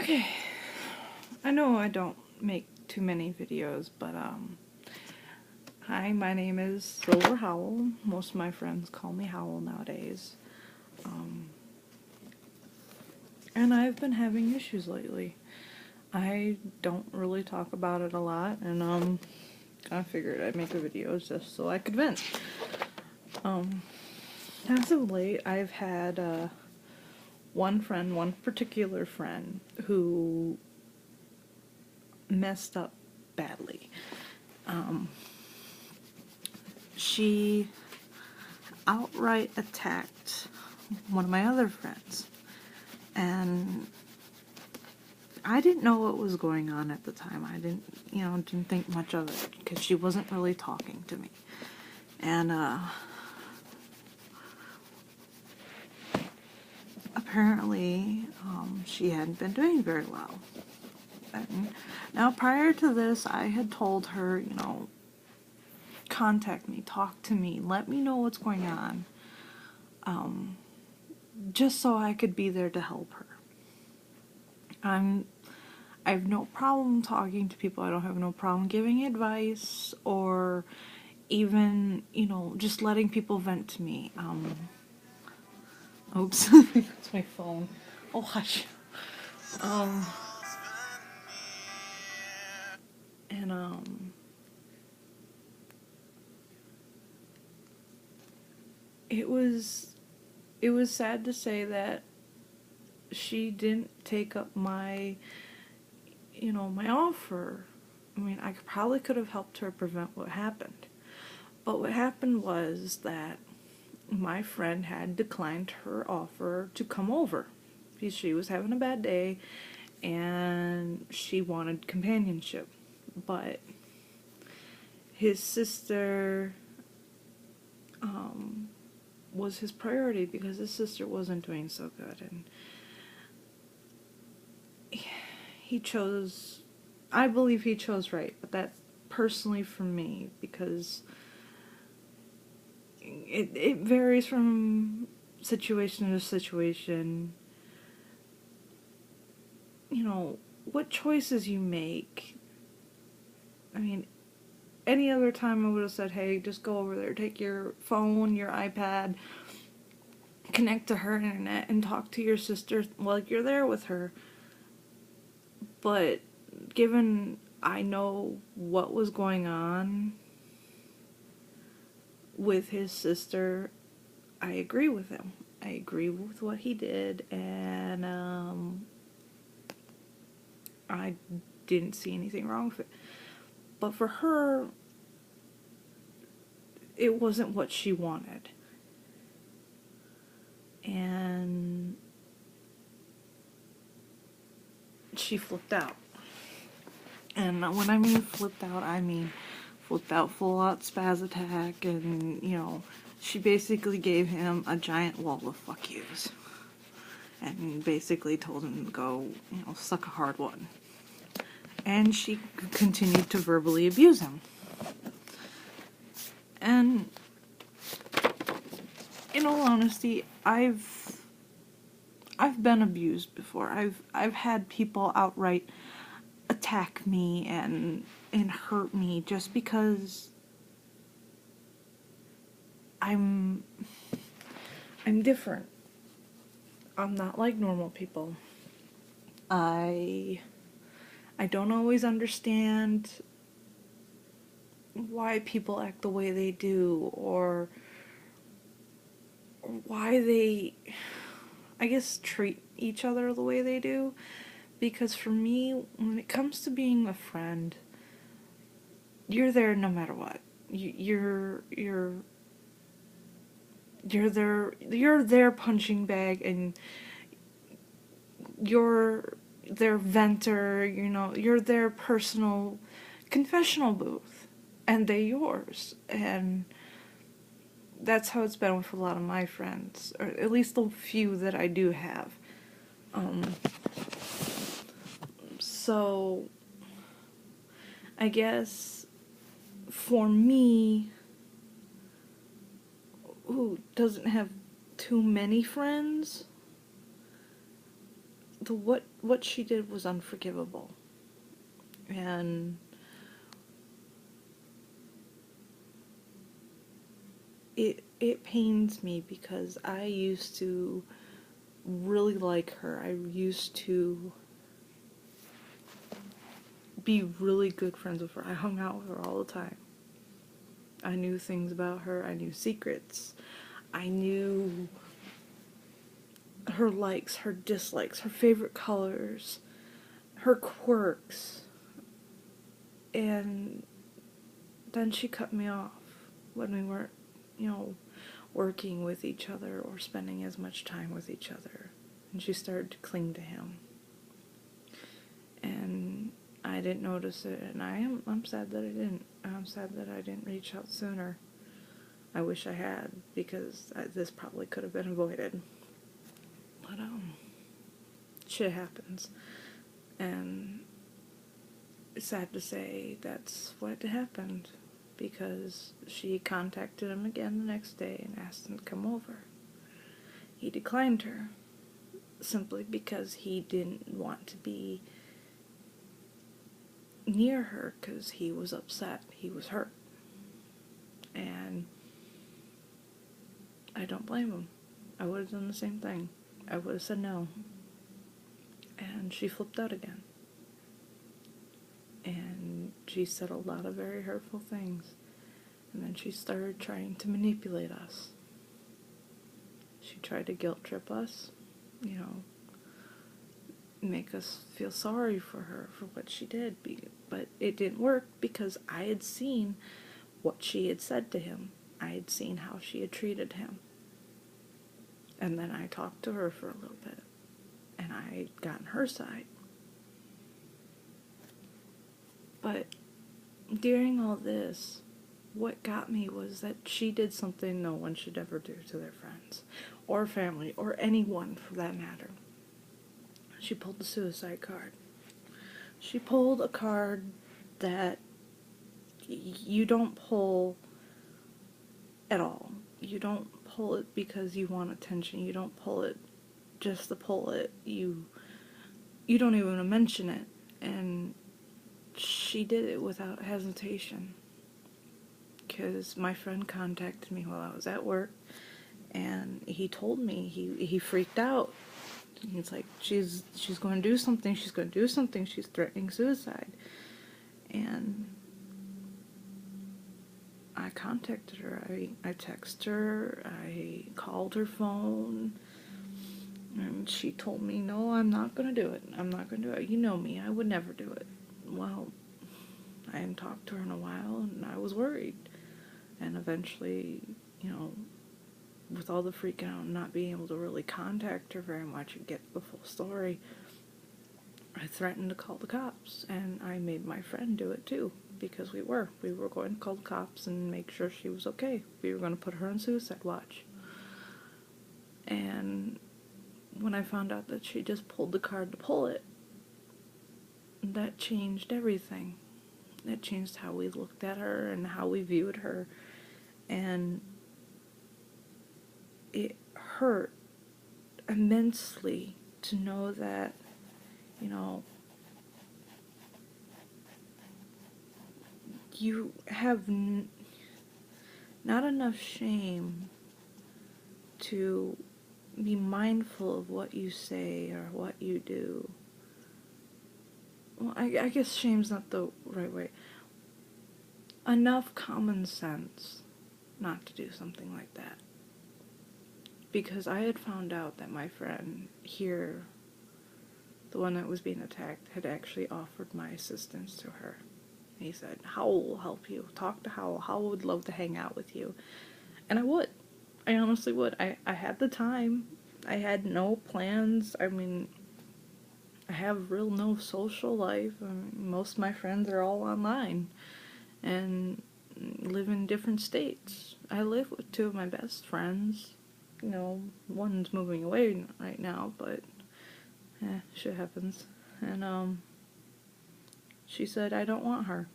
Okay, I know I don't make too many videos, but hi, my name is Silver Howl. Most of my friends call me Howl nowadays. And I've been having issues lately. I don't really talk about it a lot, and I figured I'd make a video just so I could vent. As of late, I've had one particular friend, who messed up badly. She outright attacked one of my other friends, and I didn't know what was going on at the time. I didn't think much of it because she wasn't really talking to me. And apparently she hadn't been doing very well. And now, prior to this, I had told her, contact me, talk to me, let me know what's going on, just so I could be there to help her. I have no problem talking to people. I don't have no problem giving advice or even, just letting people vent to me. Oops, that's my phone. Oh, hush. And it was sad to say that she didn't take up my offer. I mean, I probably could have helped her prevent what happened. But what happened was that my friend had declined her offer to come over because she was having a bad day and she wanted companionship. But his sister was his priority because his sister wasn't doing so good, and I believe he chose right, but that's personally for me, because it varies from situation to situation. What choices you make. I mean, any other time I would have said, hey, just go over there, take your phone, your iPad, connect to her internet, and talk to your sister while you're there with her. But given I know what was going on with his sister, I agree with him. I agree with what he did, and I didn't see anything wrong with it. But for her, it wasn't what she wanted. And she flipped out. And when I mean flipped out, I mean flipped out, full out spaz attack, and she basically gave him a giant wall of fuck yous. And basically told him to go, suck a hard one. And she continued to verbally abuse him. And in all honesty, I've been abused before. I've had people outright attack me and hurt me just because I'm different. I'm not like normal people. I don't always understand why people act the way they do, or why they, I guess, treat each other the way they do. Because for me, when it comes to being a friend, you're there no matter what. You're their punching bag, and you're their venter, you're their personal confessional booth, and they yours. And that's how it's been with a lot of my friends, or at least the few that I do have. So I guess for me, who doesn't have too many friends, what she did was unforgivable. And it pains me because I used to really like her. I used to be really good friends with her. I hung out with her all the time. I knew things about her. I knew secrets. I knew her likes, her dislikes, her favorite colors, her quirks. And then she cut me off when we weren't, working with each other or spending as much time with each other. And she started to cling to him. And I didn't notice it, and I'm sad that I didn't. I'm sad that I didn't reach out sooner. I wish I had, because this probably could have been avoided. But, shit happens. And it's sad to say that's what happened, because she contacted him again the next day and asked him to come over. He declined her, simply because he didn't want to be near her, because he was upset, he was hurt. And I don't blame him. I would have done the same thing. I would have said no. And she flipped out again. And she said a lot of very hurtful things. And then she started trying to manipulate us. She tried to guilt trip us, make us feel sorry for her for what she did. But it didn't work, because I had seen what she had said to him. I had seen how she had treated him. And then I talked to her for a little bit, and I had gotten her side. But during all this, what got me was that she did something no one should ever do to their friends, or family, or anyone for that matter. She pulled the suicide card. She pulled a card that you don't pull at all. You don't pull it because you want attention. You don't pull it just to pull it. You don't even want to mention it. And she did it without hesitation. Because my friend contacted me while I was at work, and he told me, he freaked out. He's like, she's going to do something, she's going to do something, she's threatening suicide. And I contacted her. I texted her, I called her phone, and she told me, no, I'm not going to do it. I'm not going to do it. You know me, I would never do it. Well, I hadn't talked to her in a while, and I was worried. And eventually, with all the freaking out and not being able to really contact her very much and get the full story, I threatened to call the cops, and I made my friend do it too, because we were going to call the cops and make sure she was okay. We were going to put her on suicide watch. And when I found out that she just pulled the card to pull it, that changed everything. It changed how we looked at her and how we viewed her. And it hurt immensely to know that, you have not enough shame to be mindful of what you say or what you do. Well, I guess shame's not the right way. Enough common sense not to do something like that. Because I had found out that my friend here, the one that was being attacked, had actually offered my assistance to her. He said, Howell will help you. Talk to Howell. Howell would love to hang out with you. And I would. I honestly would. I had the time. I had no plans. I mean, I have real no social life. I mean, most of my friends are all online and live in different states. I live with two of my best friends. One's moving away right now, but shit happens. And she said, I don't want her.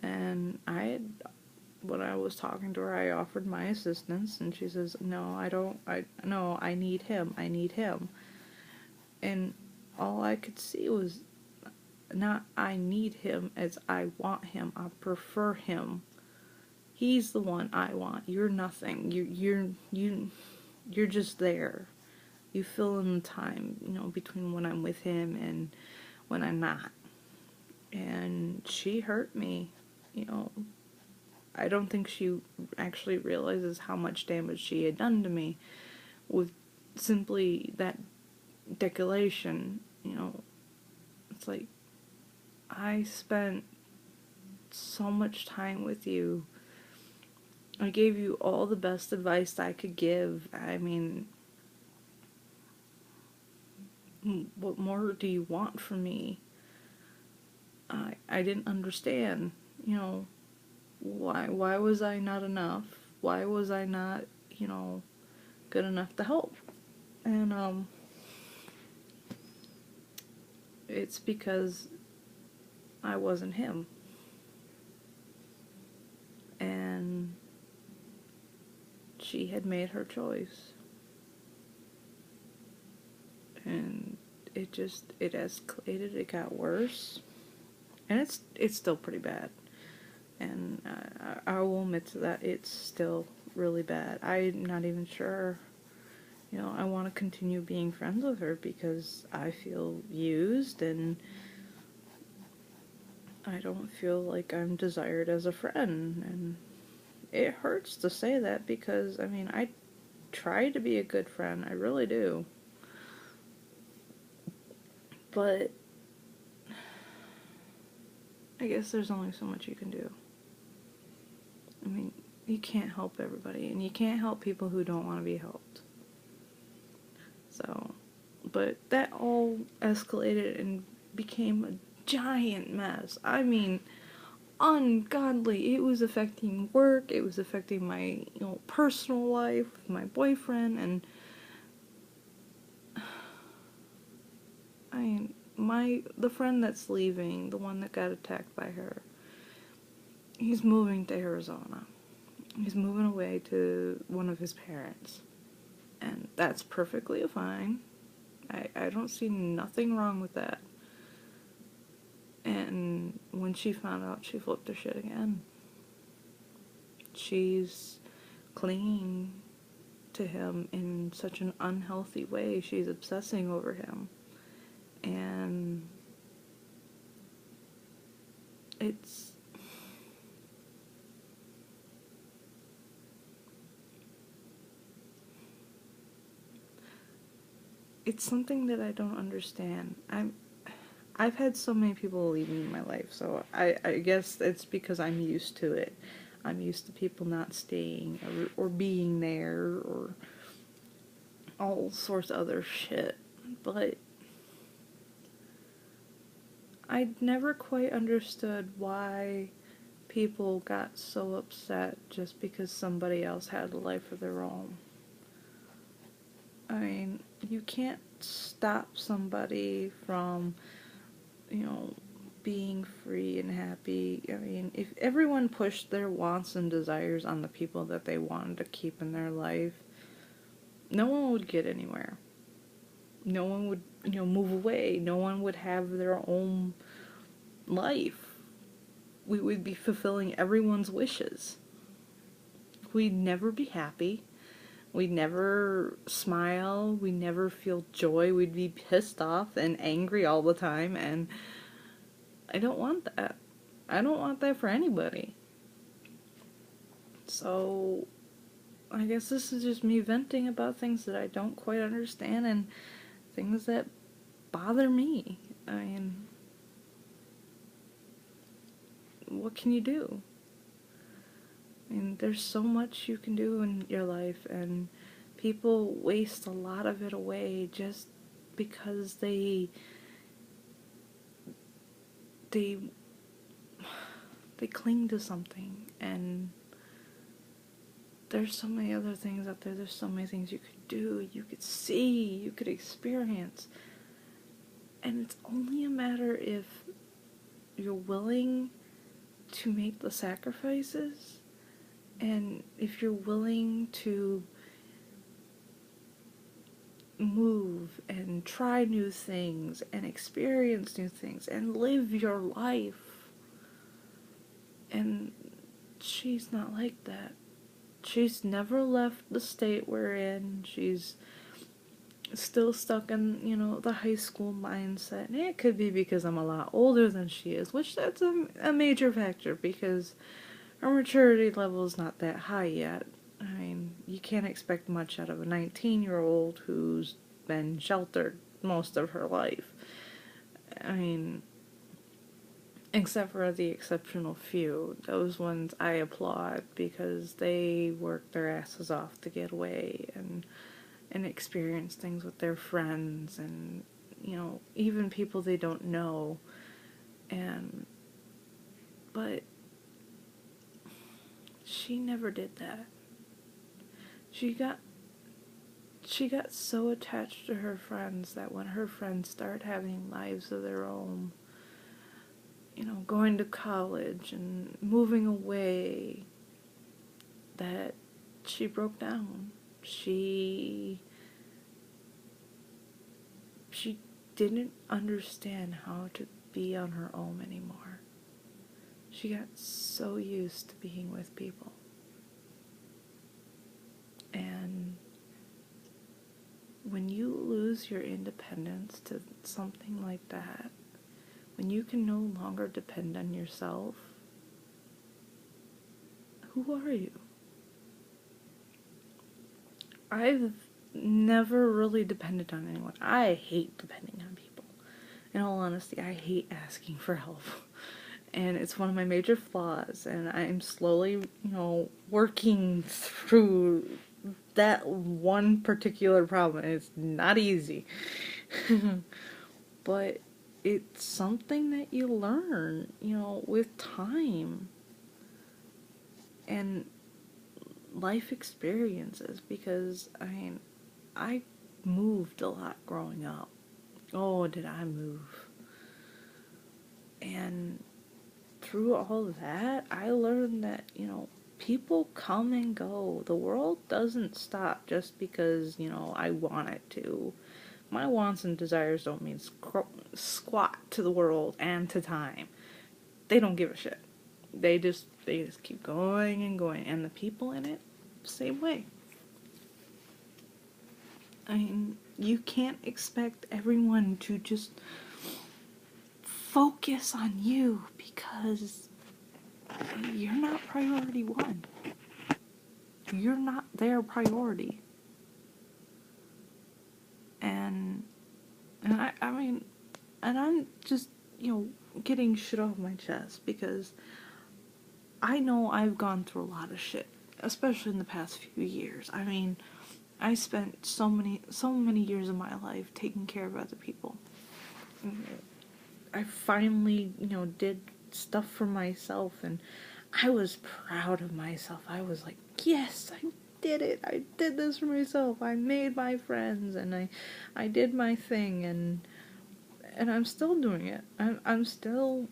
And when I was talking to her, I offered my assistance, and she says, no, I don't, no, I need him. And all I could see was not I need him as I want him. I prefer him. He's the one I want. You're nothing. You're just there. You fill in the time, between when I'm with him and when I'm not. And she hurt me, I don't think she actually realizes how much damage she had done to me with simply that declaration. It's like, I spent so much time with you. I gave you all the best advice I could give. I mean, what more do you want from me? I didn't understand, why was I not enough? Why was I not, good enough to help? And it's because I wasn't him. And she had made her choice. And it escalated, it got worse. And it's still pretty bad. And I will admit to that, it's still really bad. I'm not even sure, I want to continue being friends with her because I feel used and I don't feel like I'm desired as a friend. And it hurts to say that because, I try to be a good friend. I really do. But I guess there's only so much you can do. You can't help everybody, and you can't help people who don't want to be helped. So, but that all escalated and became a giant mess. Ungodly. It was affecting work, it was affecting my, personal life with my boyfriend, and the friend that's leaving, the one that got attacked by her, he's moving to Arizona. He's moving away to one of his parents. And that's perfectly fine. I don't see nothing wrong with that. And when she found out, she flipped her shit again. She's clinging to him in such an unhealthy way. She's obsessing over him. And it's something that I don't understand. I've had so many people leave me in my life, so I guess it's because I'm used to it. I'm used to people not staying or being there or all sorts of other shit. But I never quite understood why people got so upset just because somebody else had a life of their own. You can't stop somebody from, being free and happy. If everyone pushed their wants and desires on the people that they wanted to keep in their life, no one would get anywhere. No one would, move away. No one would have their own life. We would be fulfilling everyone's wishes. We'd never be happy. We'd never smile. We'd never feel joy. We'd be pissed off and angry all the time, and I don't want that. I don't want that for anybody. So, I guess this is just me venting about things that I don't quite understand and things that bother me. What can you do? There's so much you can do in your life, and people waste a lot of it away just because they cling to something. And there's so many other things out there. There's so many things you could do, you could see, you could experience. And it's only a matter if you're willing to make the sacrifices, and if you're willing to, move and try new things and experience new things and live your life. And she's not like that. She's never left the state we're in. She's still stuck in, the high school mindset. And it could be because I'm a lot older than she is, which that's a major factor, because her maturity level is not that high yet. I mean, you can't expect much out of a 19-year-old who's been sheltered most of her life. I mean, except for the exceptional few. Those ones I applaud, because they work their asses off to get away and experience things with their friends and, even people they don't know. But she never did that. She got so attached to her friends that when her friends started having lives of their own, going to college and moving away, that she broke down. She didn't understand how to be on her own anymore. She got so used to being with people. And when you lose your independence to something like that, when you can no longer depend on yourself, who are you? I've never really depended on anyone. I hate depending on people. In all honesty, I hate asking for help. And it's one of my major flaws, and I'm slowly, working through that one particular problem. It's not easy. But it's something that you learn, with time and life experiences, because, I moved a lot growing up. Oh, did I move. And through all of that, I learned that, people come and go. The world doesn't stop just because, I want it to. My wants and desires don't mean squat to the world and to time. They don't give a shit. They just keep going and going. And the people in it, same way. I mean, you can't expect everyone to just focus on you, because you're not priority one. You're not their priority. And I mean, and I'm just, getting shit off my chest, because I know I've gone through a lot of shit, especially in the past few years. I mean, I spent so many years of my life taking care of other people. I finally, did stuff for myself, and I was proud of myself. I was like, yes, I did it. I did this for myself. I made my friends, and I did my thing, and I'm still doing it. I'm still,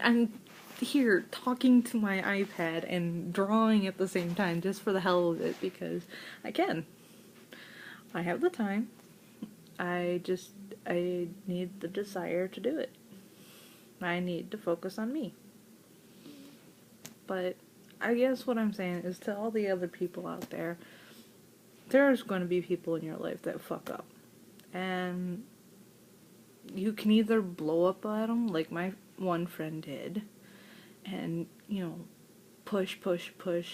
I'm here talking to my iPad and drawing at the same time, just for the hell of it, because I can. I have the time. I need the desire to do it. I need to focus on me. But I guess what I'm saying is, to all the other people out there, there's going to be people in your life that fuck up. And you can either blow up at them, like my one friend did, and, push,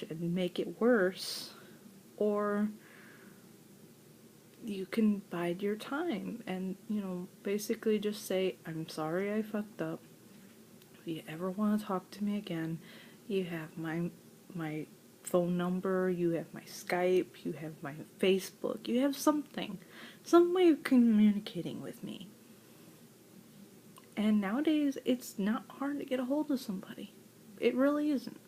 and make it worse, or you can bide your time and, basically just say, I'm sorry I fucked up. If you ever want to talk to me again, you have my phone number, you have my Skype, you have my Facebook, you have some way of communicating with me. And nowadays, it's not hard to get a hold of somebody. It really isn't.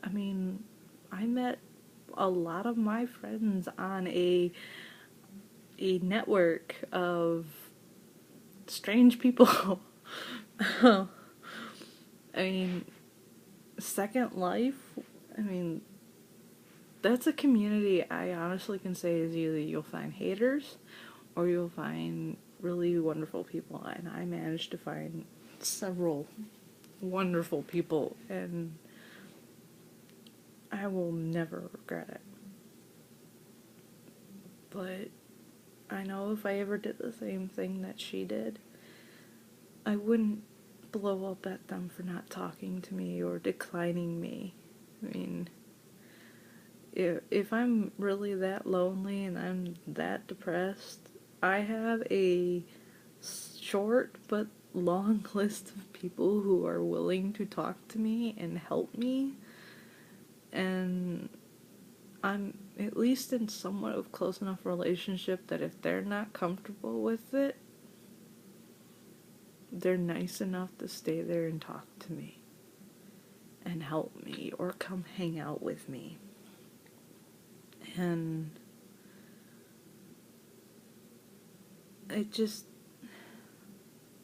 I mean, I met a lot of my friends on a network of strange people. I mean, Second Life, that's a community I honestly can say is either you'll find haters or you'll find really wonderful people. And I managed to find several wonderful people, and I will never regret it. But I know if I ever did the same thing that she did, I wouldn't blow up at them for not talking to me or declining me. I mean, if I'm really that lonely and I'm that depressed, I have a short but long list of people who are willing to talk to me and help me, and I'm at least in somewhat of close enough relationship that if they're not comfortable with it, they're nice enough to stay there and talk to me and help me or come hang out with me. And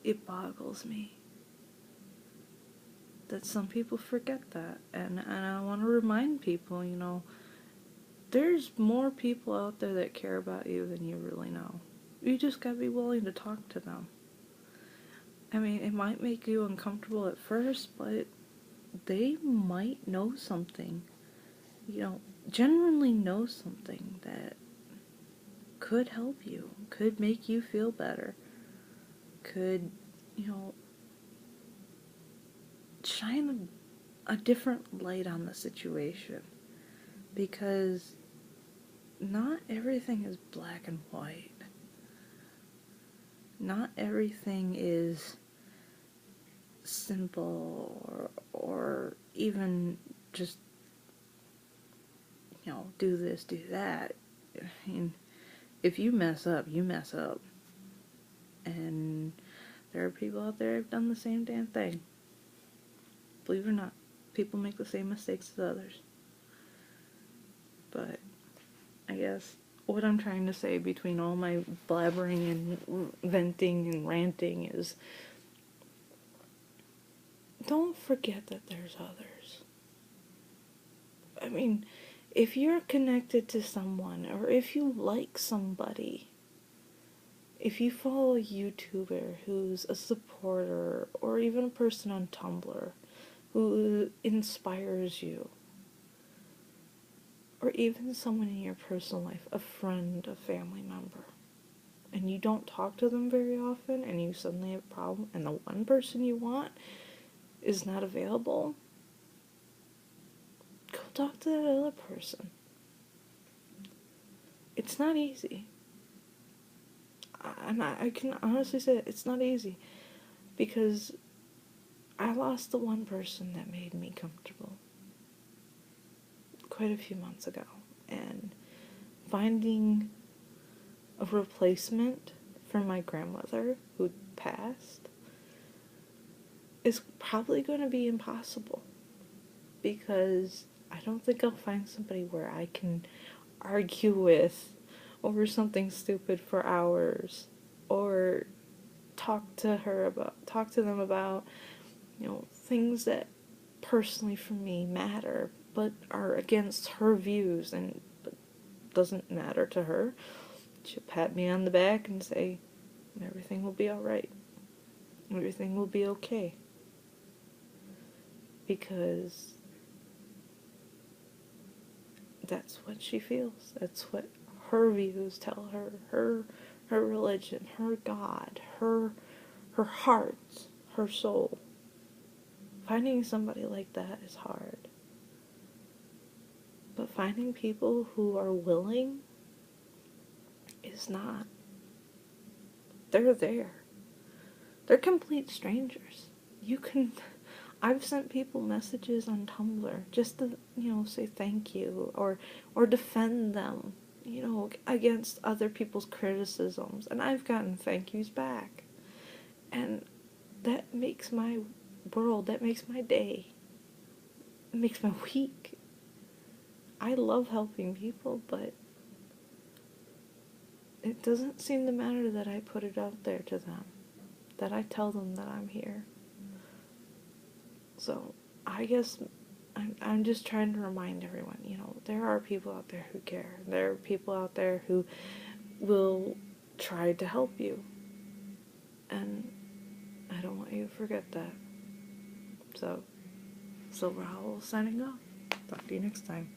it boggles me that some people forget that. And I want to remind people, there's more people out there that care about you than you really know. You just gotta be willing to talk to them. I mean, it might make you uncomfortable at first, but they might know something, genuinely know something that could help you, could make you feel better, could, shine a different light on the situation. Because not everything is black and white. Not everything is simple or even just, do this, do that. I mean, if you mess up, you mess up. And there are people out there who've done the same damn thing. Believe it or not, people make the same mistakes as others. But I guess what I'm trying to say between all my blabbering and venting and ranting is, don't forget that there's others. I mean, if you're connected to someone, or if you like somebody, if you follow a YouTuber who's a supporter, or even a person on Tumblr who inspires you, or even someone in your personal life, a friend, a family member, and you don't talk to them very often, and you suddenly have a problem, and the one person you want is not available, go talk to that other person. It's not easy. And I can honestly say it's not easy, because I lost the one person that made me comfortable quite a few months ago, and finding a replacement for my grandmother who passed is probably going to be impossible, because I don't think I'll find somebody where I can argue with over something stupid for hours, or talk to them about, things that personally for me matter, but are against her views and doesn't matter to her. She'll pat me on the back and say, everything will be alright. Everything will be okay. Because that's what she feels. That's what her views tell her. Her religion, her God, her heart, her soul. Finding somebody like that is hard. But finding people who are willing is not. They're there. They're complete strangers. I've sent people messages on Tumblr just to, say thank you or defend them, against other people's criticisms. And I've gotten thank yous back. And that makes my world, that makes my day. It makes my week. I love helping people, but it doesn't seem to matter that I put it out there to them, that I tell them that I'm here. So I guess I'm just trying to remind everyone, you know, there are people out there who care. There are people out there who will try to help you. And I don't want you to forget that. So, Silver Howl signing off. Talk to you next time.